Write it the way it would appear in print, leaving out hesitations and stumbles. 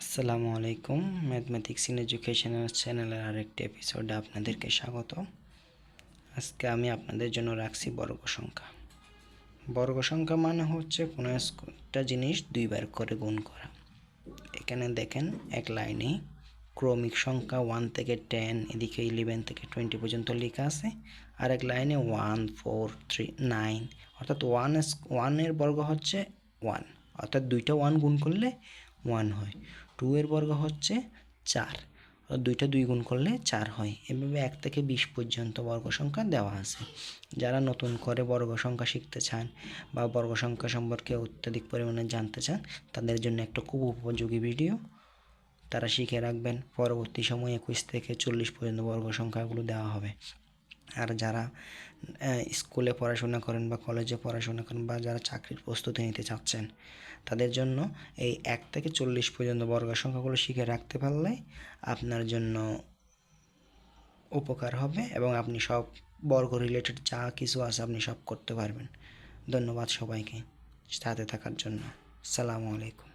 আসসালামু আলাইকুম। Mathematics in educational চ্যানেলের আরেকটি এপিসোডে আপনাদেরকে স্বাগত। আজকে আমি আপনাদের জন্য রাখছি বর্গ সংখ্যা। বর্গ সংখ্যা মানে হচ্ছে কোনো একটা জিনিস দুইবার করে গুণ করা। এখানে দেখেন এক লাইনে ক্রমিক সংখ্যা 1 থেকে 10, এদিকে 11 থেকে 20 পর্যন্ত লেখা আছে। আর এক লাইনে 1, 4, 3, 9, অর্থাৎ 1 এর বর্গ হচ্ছে 1, অর্থাৎ দুইটা 1 গুণ করলে 1 হয়। 2 এর বর্গ হচ্ছে 4, দুইটা 2 গুণ করলে 4 হয়। এভাবে 1 থেকে 20 পর্যন্ত বর্গ সংখ্যা দেওয়া আছে। যারা নতুন করে বর্গ সংখ্যা শিখতে চান বা বর্গ সংখ্যা সম্পর্কে অত্যধিক পরিমাণে জানতে চান, তাদের জন্য একটা খুব উপযোগী ভিডিও। তারা শিখে রাখবেন, পরবর্তী সময়ে 21 থেকে 40 পর্যন্ত বর্গ সংখ্যাগুলো দেওয়া হবে। আর যারা স্কুলে পড়াশোনা করেন বা কলেজে পড়াশোনা করেন বা যারা চাকরির প্রস্তুতি নিতে চাচ্ছেন, তাদের জন্য এই 1 থেকে 40 পর্যন্ত বর্গ সংখ্যাগুলো শিখে রাখতে পারলে আপনার জন্য উপকার হবে এবং আপনি সব বর্গ রিলেটেড যা কিছু আছে আপনি সব করতে পারবেন। ধন্যবাদ সবাইকে সাথে থাকার জন্য। আসসালামু আলাইকুম।